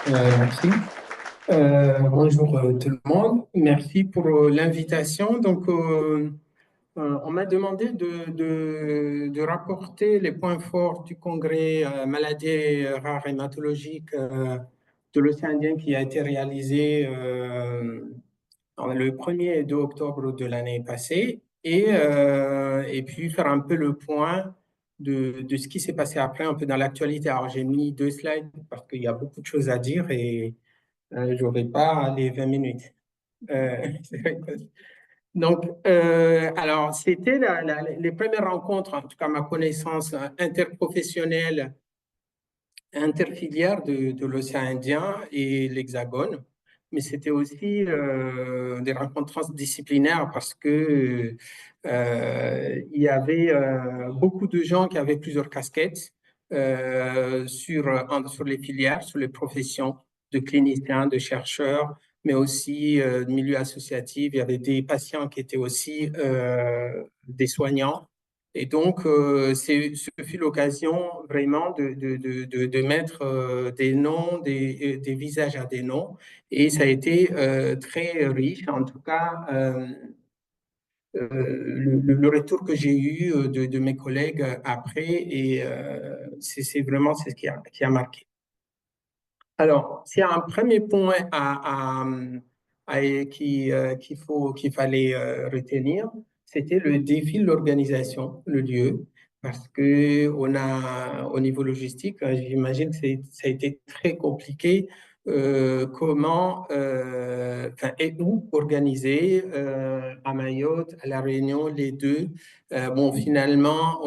Merci. Bonjour tout le monde. Merci pour l'invitation. On m'a demandé de rapporter les points forts du congrès maladies rares hématologiques de l'océan Indien qui a été réalisé le 1er et 2 octobre de l'année passée et puis faire un peu le point de ce qui s'est passé après, un peu dans l'actualité. Alors, j'ai mis 2 slides parce qu'il y a beaucoup de choses à dire et je n'aurai pas les 20 minutes. Euh, alors, c'était les premières rencontres, en tout cas ma connaissance interprofessionnelle, interfilière de l'océan Indien et l'Hexagone. Mais c'était aussi des rencontres transdisciplinaires parce que il y avait beaucoup de gens qui avaient plusieurs casquettes sur les filières, sur les professions de cliniciens, de chercheurs, mais aussi de milieu associatif. Il y avait des patients qui étaient aussi des soignants. Et donc, ce fut l'occasion vraiment de mettre des noms, des visages à des noms. Et ça a été très riche. En tout cas, le retour que j'ai eu de mes collègues après, et c'est vraiment ce qui a marqué. Alors, s'il y a un premier point qu'il fallait retenir, c'était le défi de l'organisation, le lieu, parce que au niveau logistique, j'imagine que ça a été très compliqué. Comment et où organiser à Mayotte, à La Réunion, les deux. Bon, finalement,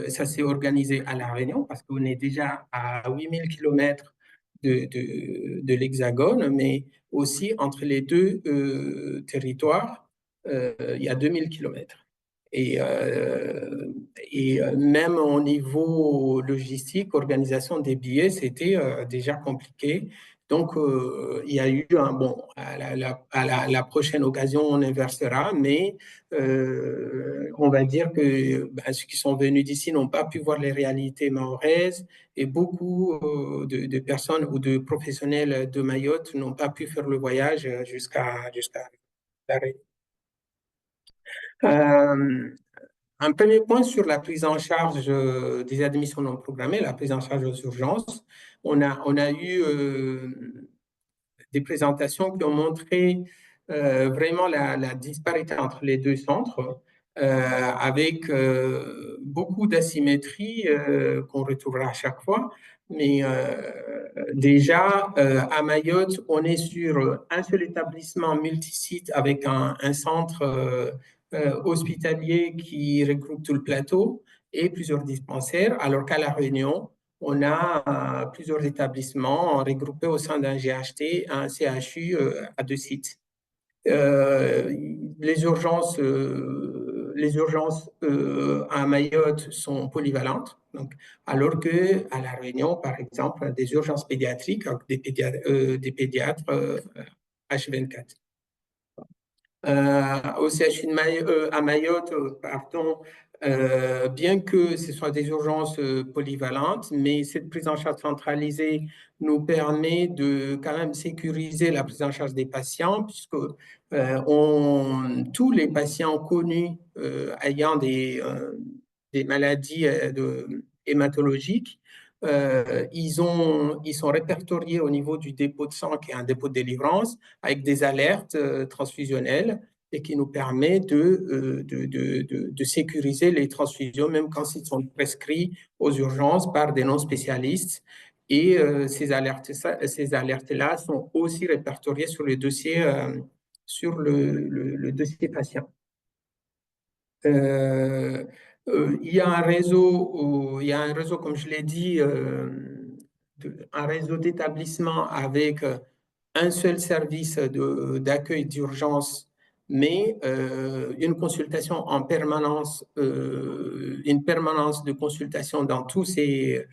ça s'est organisé à La Réunion parce qu'on est déjà à 8 000 kilomètres de l'Hexagone, mais aussi entre les deux territoires, il y a 2 000 kilomètres. Et, euh, Même au niveau logistique, organisation des billets, c'était déjà compliqué. Donc, il y a eu bon, à la prochaine occasion, on inversera, mais on va dire que ben, ceux qui sont venus d'ici n'ont pas pu voir les réalités mahoraises et beaucoup de personnes ou de professionnels de Mayotte n'ont pas pu faire le voyage jusqu'à l'arrêt. Euh, un premier point sur la prise en charge des admissions non programmées, la prise en charge aux urgences. On a eu des présentations qui ont montré vraiment la disparité entre les deux centres, avec beaucoup d'asymétrie qu'on retrouvera à chaque fois. Mais déjà, à Mayotte, on est sur un seul établissement multisite avec un centre hospitalier qui regroupe tout le plateau et plusieurs dispensaires, alors qu'à La Réunion, on a plusieurs établissements regroupés au sein d'un GHT, un CHU à 2 sites. Euh, les urgences à Mayotte sont polyvalentes, donc, alors que à La Réunion, par exemple, des urgences pédiatriques avec des pédiatres H24. Au CHU à Mayotte, pardon, bien que ce soit des urgences polyvalentes, mais cette prise en charge centralisée nous permet de quand même sécuriser la prise en charge des patients, puisque tous les patients connus ayant des maladies hématologiques, ils sont répertoriés au niveau du dépôt de sang, qui est un dépôt de délivrance, avec des alertes transfusionnelles et qui nous permet de sécuriser les transfusions, même quand ils sont prescrits aux urgences par des non-spécialistes. Et ces alertes-là sont aussi répertoriées sur le dossier patient. Euh, il y a un réseau, comme je l'ai dit, un réseau d'établissements avec un seul service d'accueil d'urgence, mais une permanence de consultation dans tous ces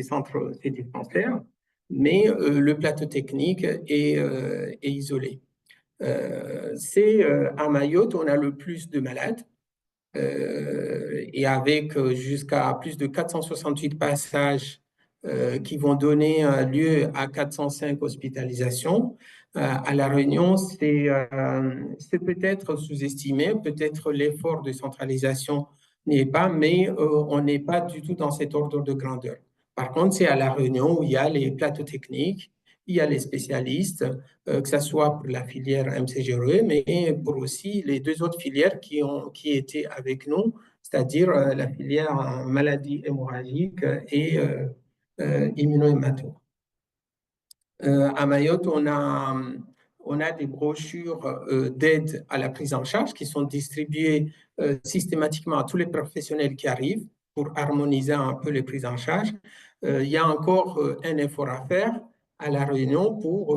centres, ces dispensaires, mais le plateau technique est isolé. À Mayotte, on a le plus de malades et avec jusqu'à plus de 468 passages qui vont donner lieu à 405 hospitalisations. À La Réunion, c'est peut-être sous-estimé, peut-être l'effort de centralisation n'y est pas, mais on n'est pas du tout dans cet ordre de grandeur. Par contre, c'est à La Réunion où il y a les plateaux techniques, il y a les spécialistes, que ce soit pour la filière MCGRE, mais pour aussi les deux autres filières qui étaient avec nous, c'est-à-dire la filière maladies hémorragiques et immunohémato. À Mayotte, on a des brochures d'aide à la prise en charge qui sont distribuées systématiquement à tous les professionnels qui arrivent pour harmoniser un peu les prises en charge. Il y a encore un effort à faire à La Réunion pour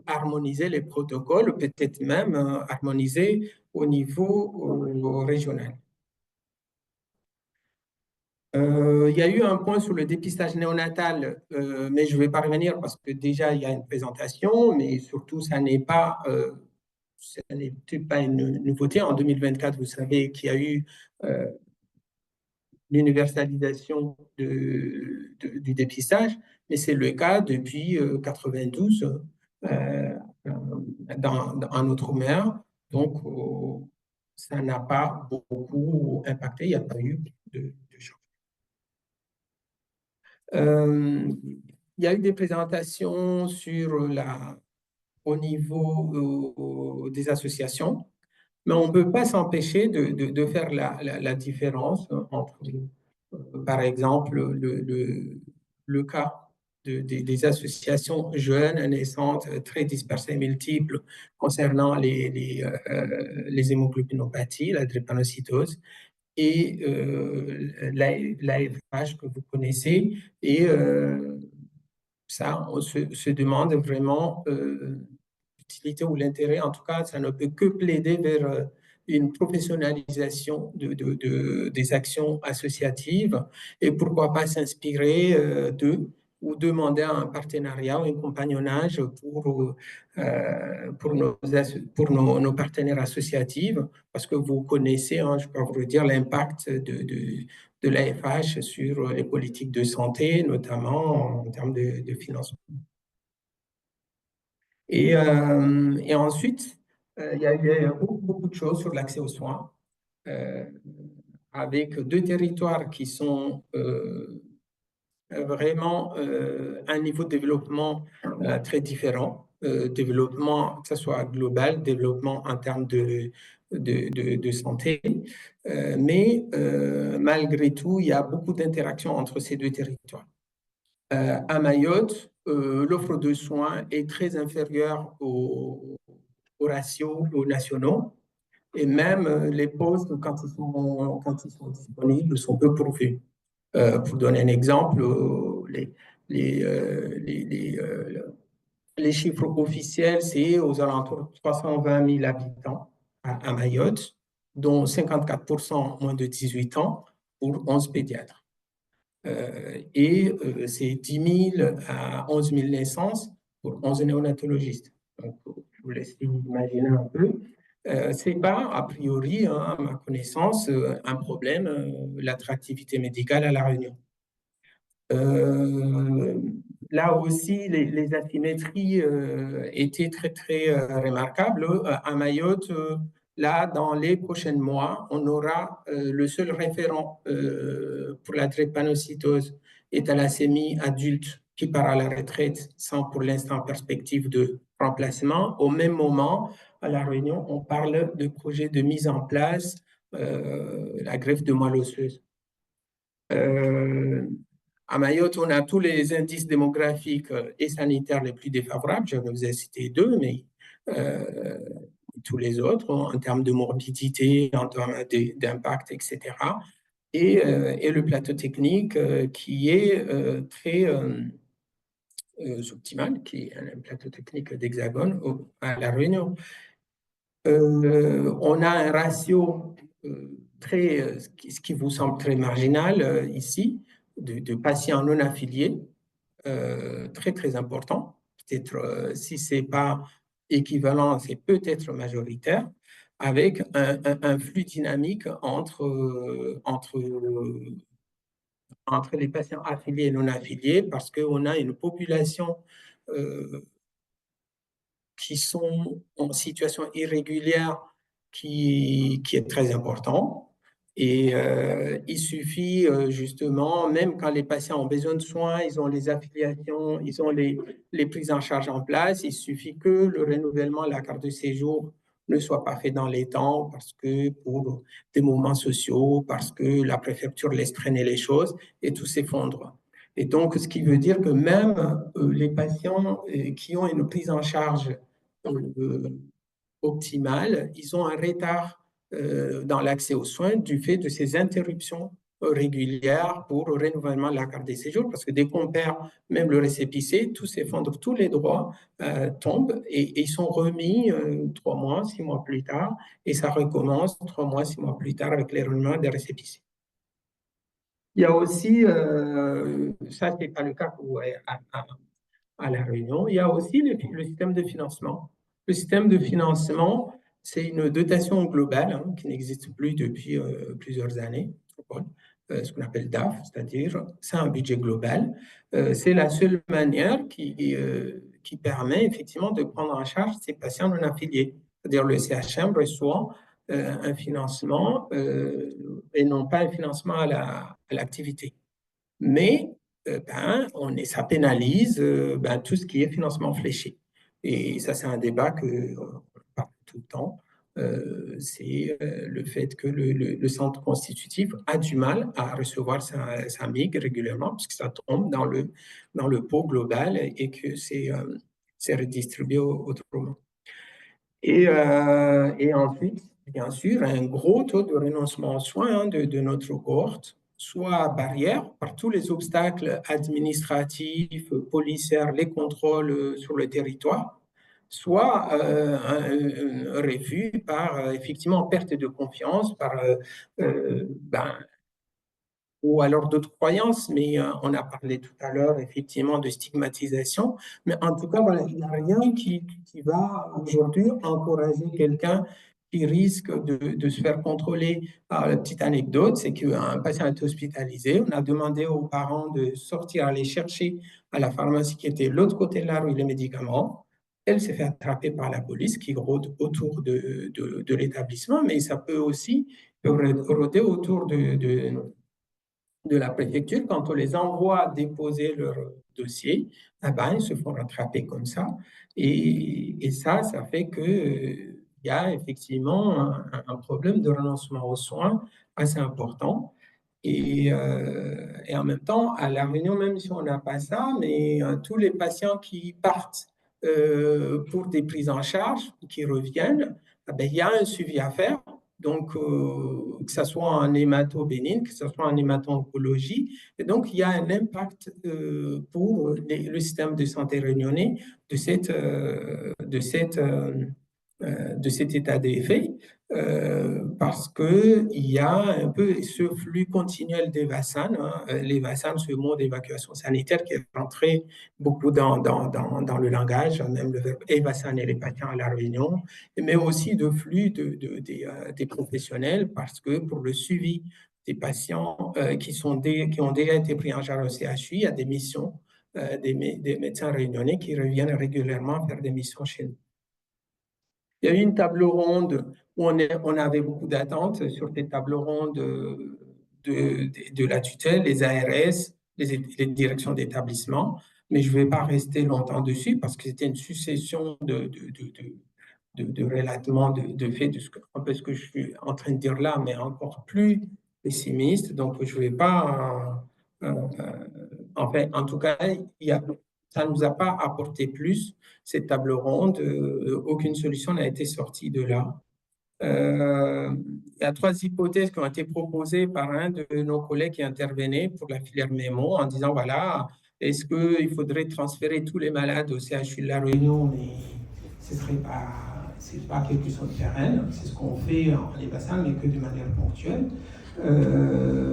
harmoniser les protocoles, peut-être même harmoniser au niveau régional. Il y a eu un point sur le dépistage néonatal, mais je ne vais pas revenir parce que déjà il y a une présentation, mais surtout ça n'était pas une nouveauté. En 2024, vous savez qu'il y a eu euh, l'universalisation du dépistage, mais c'est le cas depuis 92 en Outre-mer. Donc, ça n'a pas beaucoup impacté, il n'y a pas eu de changement. Il y a eu des présentations au niveau des associations, mais on ne peut pas s'empêcher de faire la différence entre, par exemple, le cas des associations jeunes, naissantes, très dispersées, multiples, concernant les hémoglobinopathies, la drépanocytose, et l'AFH que vous connaissez. Et ça, on se demande vraiment l'utilité ou l'intérêt. En tout cas, ça ne peut que plaider vers une professionnalisation des actions associatives et pourquoi pas s'inspirer d'eux ou demander un partenariat ou un compagnonnage pour nos partenaires associatifs, parce que vous connaissez, hein, je peux vous dire, l'impact de l'AFH sur les politiques de santé, notamment en termes de financement. Et ensuite, il y a eu beaucoup de choses sur l'accès aux soins, euh, avec deux territoires qui sont vraiment un niveau de développement très différent. Développement, que ce soit global, développement en termes de santé. Mais malgré tout, il y a beaucoup d'interactions entre ces deux territoires. À Mayotte, l'offre de soins est très inférieure aux ratios aux nationaux et même les postes, quand ils sont disponibles, sont peu pourvus. Pour donner un exemple, les, euh, les, les, euh, les chiffres officiels, c'est aux alentours de 320 000 habitants à Mayotte, dont 54% moins de 18 ans pour 11 pédiatres. C'est 10 000 à 11 000 naissances pour 11 néonatologistes. Donc, je vous laisse imaginer un peu. Ce n'est pas, a priori, hein, à ma connaissance, un problème, l'attractivité médicale à La Réunion. Euh, Là aussi, les asymétries étaient très, très remarquables. À Mayotte, là, dans les prochains mois, on aura le seul référent pour la drépanocytose et thalassémie adulte qui part à la retraite sans pour l'instant perspective de remplacement. Au même moment, à La Réunion, on parle de projet de mise en place la greffe de moelle osseuse. Euh, à Mayotte, on a tous les indices démographiques et sanitaires les plus défavorables. Je vous ai cité deux, mais euh, tous les autres, en termes de morbidité, en termes d'impact, etc. Et le plateau technique qui est très optimal, qui est un plateau technique d'Hexagone à La Réunion. On a un ratio ce qui vous semble très marginal ici, de patients non affiliés, très très important. Peut-être si ce n'est pas équivalent, c'est peut-être majoritaire, avec un flux dynamique entre entre les patients affiliés et non affiliés parce qu'on a une population qui sont en situation irrégulière qui est très important. Et il suffit justement, même quand les patients ont besoin de soins, ils ont les affiliations, ils ont les prises en charge en place, il suffit que le renouvellement de la carte de séjour ne soit pas fait dans les temps parce que pour des mouvements sociaux, parce que la préfecture laisse traîner les choses et tout s'effondre. Et donc, ce qui veut dire que même les patients qui ont une prise en charge euh, optimale, ils ont un retard dans l'accès aux soins du fait de ces interruptions régulières pour le renouvellement de la carte de séjour, parce que dès qu'on perd même le récépissé, tout s'effondre, tous les droits tombent et ils sont remis 3 mois, 6 mois plus tard, et ça recommence 3 mois, 6 mois plus tard avec les renouvellements des récépissés. Il y a aussi, ça c'est pas le cas pour, à La Réunion. Il y a aussi le système de financement. Le système de financement, c'est une dotation globale qui n'existe plus depuis plusieurs années, ce qu'on appelle DAF, c'est-à-dire c'est un budget global. C'est la seule manière qui permet effectivement de prendre en charge ces patients non affiliés. C'est-à-dire le CHM reçoit un financement et non pas un financement à l'activité. Mais ça pénalise tout ce qui est financement fléché. Et ça, c'est un débat que parle tout le temps. C'est le fait que le centre constitutif a du mal à recevoir sa MIG régulièrement, puisque ça tombe dans le pot global et que c'est redistribué autrement. Et ensuite, bien sûr, un gros taux de renoncement aux soins de notre cohorte, soit barrière par tous les obstacles administratifs, policiers, les contrôles sur le territoire, soit un refus par effectivement perte de confiance, par ou alors d'autres croyances, mais on a parlé tout à l'heure effectivement de stigmatisation, mais en tout cas, voilà, il n'y a rien qui va aujourd'hui encourager quelqu'un qui risque de se faire contrôler. Alors, la petite anecdote, c'est qu'un patient est hospitalisé, on a demandé aux parents de sortir, aller chercher à la pharmacie qui était de l'autre côté de la rue les médicaments. Elle s'est fait attraper par la police qui rôde autour de l'établissement, mais ça peut aussi rôder autour de la préfecture, quand on les envoie déposer leur dossier, eh ben, ils se font rattraper comme ça. Et ça fait qu'il y a effectivement un problème de renoncement aux soins assez important. Et en même temps, à La Réunion, même si on n'a pas ça, mais tous les patients qui partent pour des prises en charge, qui reviennent, eh ben, il y a un suivi à faire. Donc, que ce soit en hémato-bénigne, que ce soit en hémato-oncologie. Et donc, il y a un impact pour le système de santé réunionnais de cet état d'effet parce qu'il y a un peu ce flux continuel des VASAN. Les VASAN, ce mot d'évacuation sanitaire qui est rentré beaucoup dans le langage, même le verbe EVASAN et les patients à La Réunion, mais aussi de flux des professionnels parce que pour le suivi des patients qui ont déjà été pris en charge au CHU, il y a des missions des médecins réunionnais qui reviennent régulièrement faire des missions chez nous. Il y a eu une table ronde où on avait beaucoup d'attentes sur ces tables rondes de la tutelle, les ARS, les directions d'établissement, mais je ne vais pas rester longtemps dessus parce que c'était une succession de relatements de faits, un peu ce que je suis en train de dire là, mais encore plus pessimiste. Donc, je ne vais pas... enfin, en tout cas, ça ne nous a pas apporté plus, cette table ronde. Aucune solution n'a été sortie de là. Il y a 3 hypothèses qui ont été proposées par un de nos collègues qui intervenait pour la filière mémo en disant, voilà, est-ce qu'il faudrait transférer tous les malades au CHU de La Réunion, mais ce serait pas quelque chose de pérenne, c'est ce qu'on fait en EVASAN, mais que de manière ponctuelle.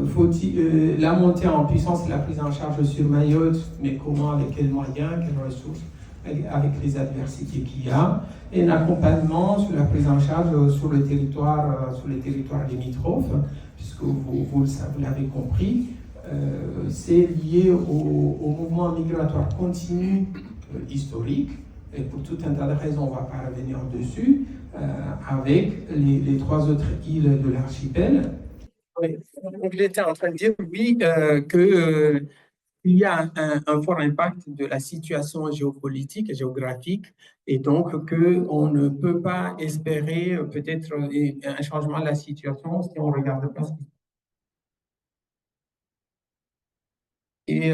Faut-il la montée en puissance et la prise en charge sur Mayotte, mais comment, avec quels moyens, quelles ressources, avec les adversités qu'il y a, et un accompagnement sur la prise en charge sur les territoires limitrophes, puisque vous l'avez compris, c'est lié au mouvement migratoire continu historique. Et pour tout un tas de raisons, on ne va pas revenir dessus, avec les trois autres îles de l'archipel. Oui. Donc, j'étais en train de dire, oui, que il y a un fort impact de la situation géopolitique et géographique, et donc qu'on ne peut pas espérer peut-être un changement de la situation si on ne regarde pas ce qui se passe. Et,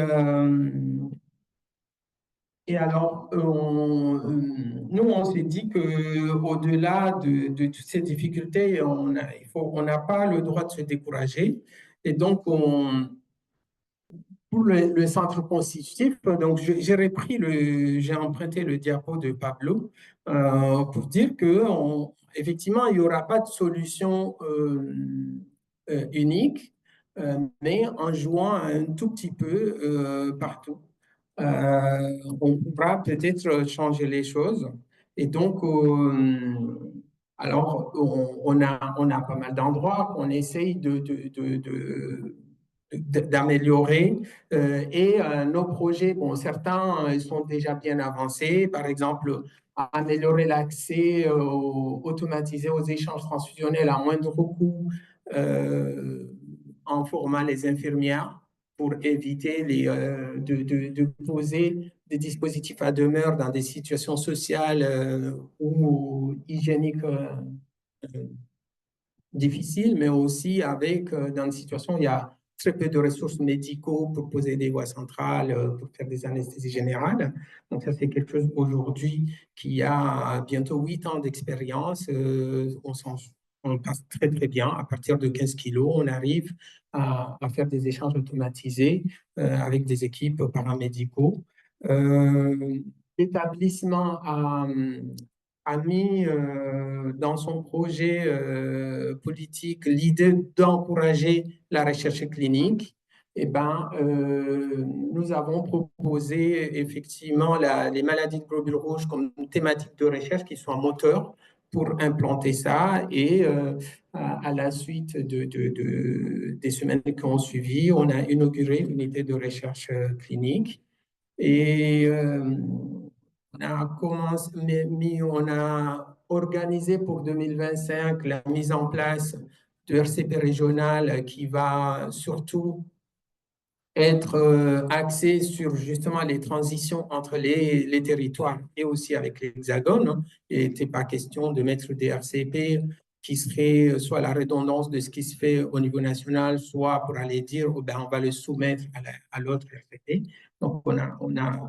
et alors, nous, on s'est dit qu'au-delà de toutes ces difficultés, on n'a pas le droit de se décourager. Et donc, pour le centre constitutif, donc j'ai repris j'ai emprunté le diapo de Pablo pour dire que effectivement, il n'y aura pas de solution unique, mais en jouant un tout petit peu partout, on pourra peut-être changer les choses. Et donc, alors, on a pas mal d'endroits qu'on essaye d'améliorer. Nos projets, bon, certains ils sont déjà bien avancés. Par exemple, améliorer l'accès automatisé aux échanges transfusionnels à moindre coût en formant les infirmières pour éviter de poser des dispositifs à demeure dans des situations sociales ou hygiéniques difficile, mais aussi avec, dans une situation où il y a très peu de ressources médicaux pour poser des voies centrales, pour faire des anesthésies générales. Donc ça, c'est quelque chose aujourd'hui qui a bientôt 8 ans d'expérience. On passe très, très bien. À partir de 15 kilos, on arrive à faire des échanges automatisés avec des équipes paramédicaux. Euh, L'établissement a mis dans son projet politique l'idée d'encourager la recherche clinique. Eh ben, nous avons proposé effectivement les maladies de globules rouges comme thématique de recherche qui soit moteur pour implanter ça. Et à la suite des semaines qui ont suivi, on a inauguré l'unité de recherche clinique. Et on a commencé, on a organisé pour 2025 la mise en place de RCP régional qui va surtout être axé sur justement les transitions entre les territoires et aussi avec l'Hexagone. Il n'était pas question de mettre des RCP qui seraient soit la redondance de ce qui se fait au niveau national, soit pour aller dire oh ben, on va le soumettre à l'autre RCP. Donc, on a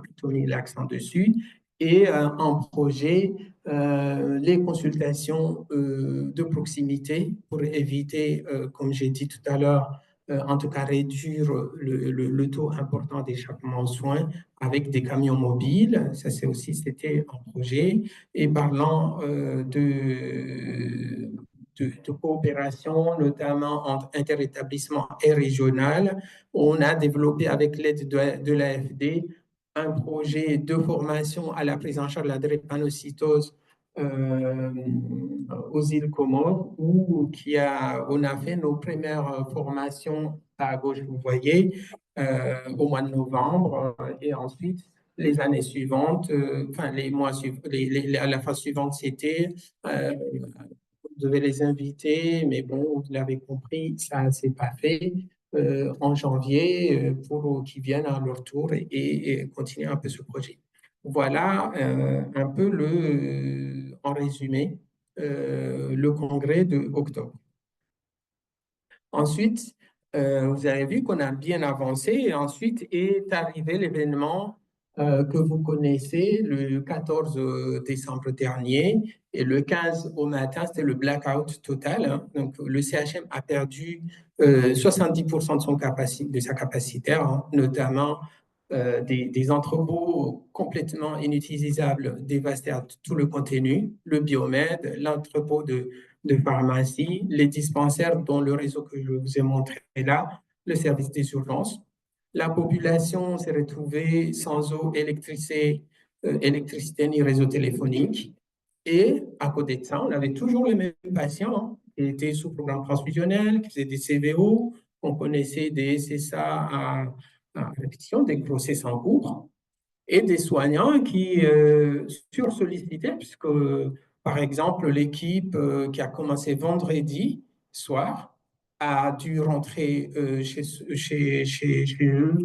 plutôt mis l'accent dessus. Et en projet, les consultations de proximité pour éviter, comme j'ai dit tout à l'heure, en tout cas réduire le taux important d'échappement aux soins avec des camions mobiles. Ça, c'était un projet. Et parlant de coopération, notamment entre interétablissements et régional, on a développé avec l'aide de l'AFD un projet de formation à la prise en charge de la drépanocytose euh, aux îles Comores où on a fait nos premières formations à gauche, vous voyez, au mois de novembre et ensuite les années suivantes, enfin les mois suivants, à la phase suivante, c'était on devait les inviter, mais bon, vous l'avez compris, ça ne s'est pas fait en janvier pour qu'ils viennent à leur tour et continuer un peu ce projet. Voilà un peu en résumé, le congrès de octobre. Ensuite, vous avez vu qu'on a bien avancé et ensuite est arrivé l'événement que vous connaissez le 14 décembre dernier et le 15 au matin, c'était le blackout total, hein. Donc, le CHM a perdu 70% de sa capacité, hein, notamment des entrepôts complètement inutilisables, dévastés à tout le contenu, le biomède, l'entrepôt de pharmacie, les dispensaires dont le réseau que je vous ai montré là, le service des urgences. La population s'est retrouvée sans eau, électricité ni réseau téléphonique. Et à côté de ça, on avait toujours les mêmes patients hein, qui étaient sous programme transfusionnel, qui faisaient des CVO, on connaissait des SSA à répétition, des grossesses en cours et des soignants qui sursollicitaient, puisque, par exemple, l'équipe qui a commencé vendredi soir a dû rentrer chez eux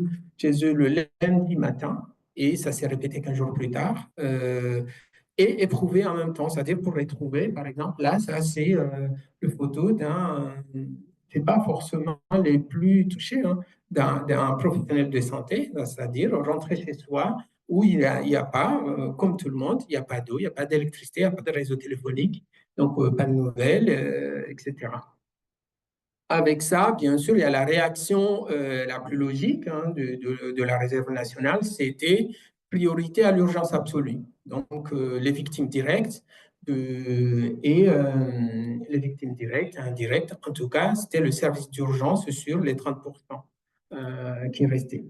le lundi matin, et ça s'est répété 15 jours plus tard, et éprouver en même temps, c'est-à-dire pour les trouver, par exemple, là, ça c'est le photo c'est pas forcément les plus touchés, hein, d'un professionnel de santé, c'est-à-dire rentrer chez soi où il y a pas, comme tout le monde, il n'y a pas d'eau, il n'y a pas d'électricité, il n'y a pas de réseau téléphonique, donc pas de nouvelles, etc. Avec ça, bien sûr, il y a la réaction la plus logique, hein, de la réserve nationale, c'était priorité à l'urgence absolue. Donc, les victimes directes et les victimes directes, indirectes, en tout cas, c'était le service d'urgence sur les 30% qui restaient.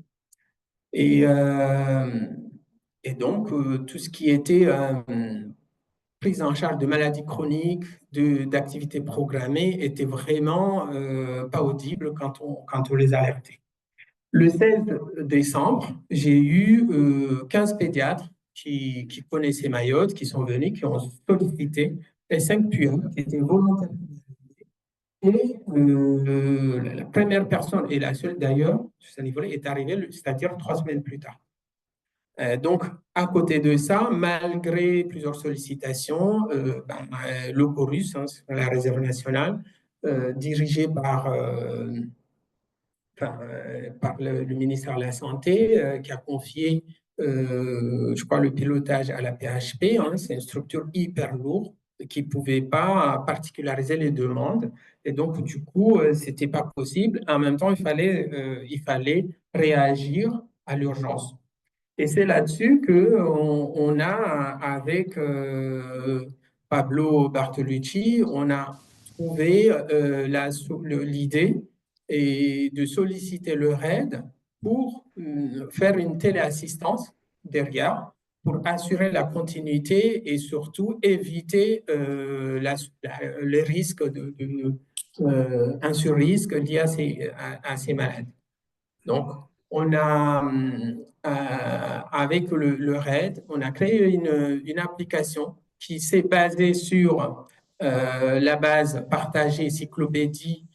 Et, euh, et donc, tout ce qui était prise en charge de maladies chroniques, d'activités programmées était vraiment pas audible quand on les alertait. Le 16 décembre, j'ai eu 15 pédiatres qui connaissaient Mayotte, qui sont venus, qui ont sollicité les 5 puants qui étaient volontaires. Et la première personne, et la seule d'ailleurs, sur ce niveau-là, est arrivée, c'est-à-dire 3 semaines plus tard. Donc, à côté de ça, malgré plusieurs sollicitations, le Corus, hein, la réserve nationale, dirigée par le ministère de la Santé, qui a confié, je crois, le pilotage à la PHP. Hein, c'est une structure hyper lourde qui ne pouvait pas particulariser les demandes. Et donc, du coup, ce n'était pas possible. En même temps, il fallait réagir à l'urgence. Et c'est là-dessus qu'on a, avec Pablo Bartolucci, on a trouvé l'idée et de solliciter le RAID pour faire une téléassistance derrière, pour assurer la continuité et surtout éviter les risques un surrisque lié à ces maladies. Donc, on a, avec le RAID, on a créé une application qui s'est basée sur la base partagée Cyclopédie,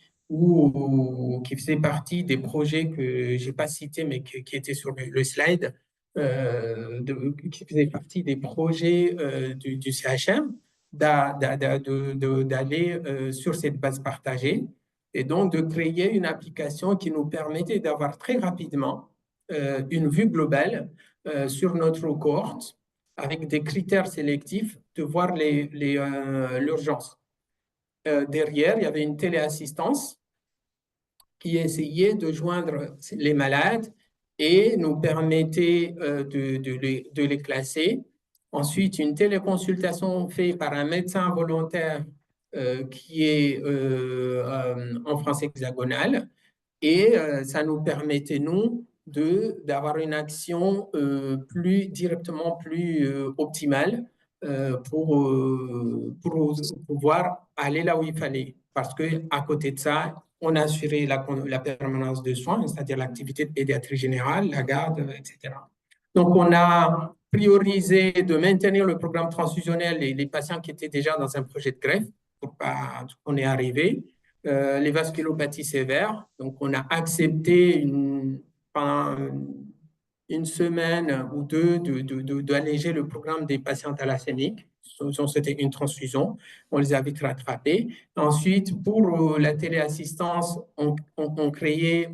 qui faisait partie des projets que je n'ai pas cités, mais qui étaient sur le slide, qui faisait partie des projets du CHM, d'aller sur cette base partagée et donc de créer une application qui nous permettait d'avoir très rapidement une vue globale sur notre cohorte avec des critères sélectifs, de voir l'urgence. Derrière, il y avait une téléassistance qui essayait de joindre les malades et nous permettait de les classer. Ensuite, une téléconsultation faite par un médecin volontaire qui est en France hexagonale. Et ça nous permettait, nous, d'avoir une action plus directement plus optimale pour pouvoir aller là où il fallait. Parce qu'à côté de ça, on a assuré la permanence de soins, c'est-à-dire l'activité de pédiatrie générale, la garde, etc. Donc, on a priorisé de maintenir le programme transfusionnel et les patients qui étaient déjà dans un projet de greffe pour pas qu'on est arrivé. Les vasculopathies sévères. Donc, on a accepté pendant une semaine ou deux d'alléger le programme des patients thalassémiques. C'était une transfusion. On les a vite rattrapés. Ensuite, pour la téléassistance, on triait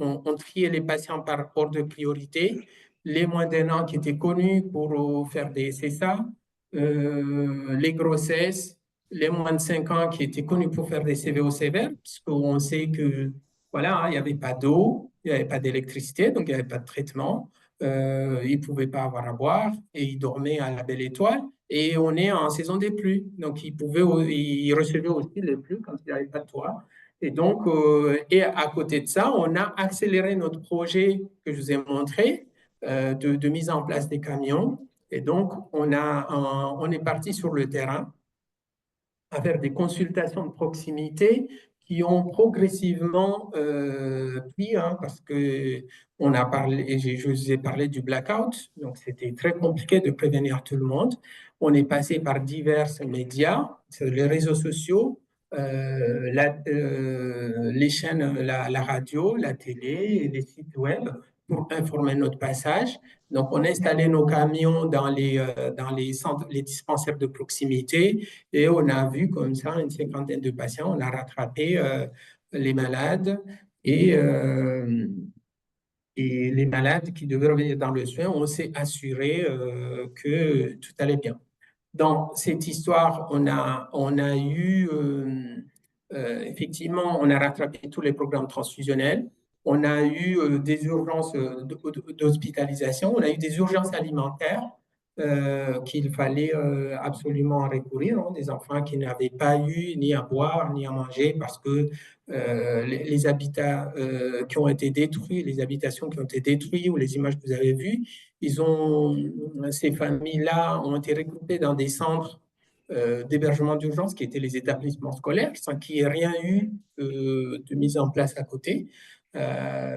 les patients par ordre de priorité. Les moins d'un an qui étaient connus pour faire des CSA, les grossesses, les moins de 5 ans qui étaient connus pour faire des CVO sévères, puisqu'on sait que voilà, hein, il n'y avait pas d'eau, il n'y avait pas d'électricité, donc il n'y avait pas de traitement. Ils ne pouvaient pas avoir à boire et ils dormaient à la belle étoile. Et on est en saison des pluies, donc ils recevaient aussi les pluies quand il n'y avait pas de toit. Et donc, et à côté de ça, on a accéléré notre projet que je vous ai montré de mise en place des camions. Et donc, on est parti sur le terrain à faire des consultations de proximité qui ont progressivement pris, hein, parce que on a parlé, et je vous ai parlé du blackout, donc c'était très compliqué de prévenir tout le monde. On est passé par divers médias, les réseaux sociaux, les chaînes, la radio, la télé, et les sites web pour informer notre passage. Donc, on a installé nos camions dans les centres, les dispensaires de proximité et on a vu comme ça une cinquantaine de patients. On a rattrapé les malades et, euh, et les malades qui devaient revenir dans le soin. On s'est assuré que tout allait bien. Dans cette histoire, on a eu, effectivement, on a rattrapé tous les programmes transfusionnels. On a eu des urgences d'hospitalisation. On a eu des urgences alimentaires qu'il fallait absolument recourir, hein, des enfants qui n'avaient pas eu ni à boire ni à manger parce que les habitats qui ont été détruits, les habitations qui ont été détruites ou les images que vous avez vues, ces familles-là ont été regroupées dans des centres d'hébergement d'urgence qui étaient les établissements scolaires, sans qu'il n'y ait rien eu de mise en place à côté.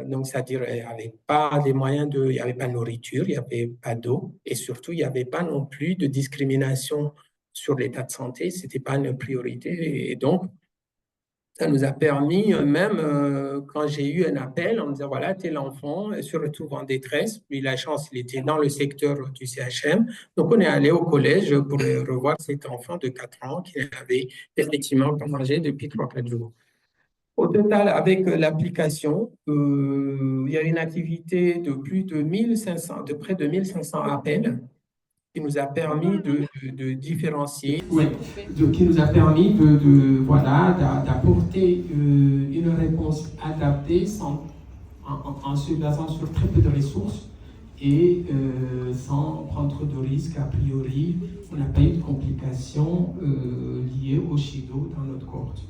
Donc, c'est-à-dire qu'il n'y avait pas les moyens il n'y avait pas de nourriture, il n'y avait pas d'eau, et surtout, il n'y avait pas non plus de discrimination sur l'état de santé, ce n'était pas une priorité. Et donc, ça nous a permis, même quand j'ai eu un appel, on me disait, voilà, tel enfant se retrouve en détresse. Puis la chance, il était dans le secteur du CHM. Donc, on est allé au collège pour revoir cet enfant de 4 ans qui n'avait effectivement pas mangé depuis 3-4 jours. Au total, avec l'application, il y a une activité de plus de 1500, de près de 1500 appels qui nous a permis de différencier, oui, qui nous a permis voilà, d'apporter une réponse adaptée en se basant sur très peu de ressources et sans prendre trop de risques. A priori, on n'a pas eu de complications liées au Shido dans notre cohorte.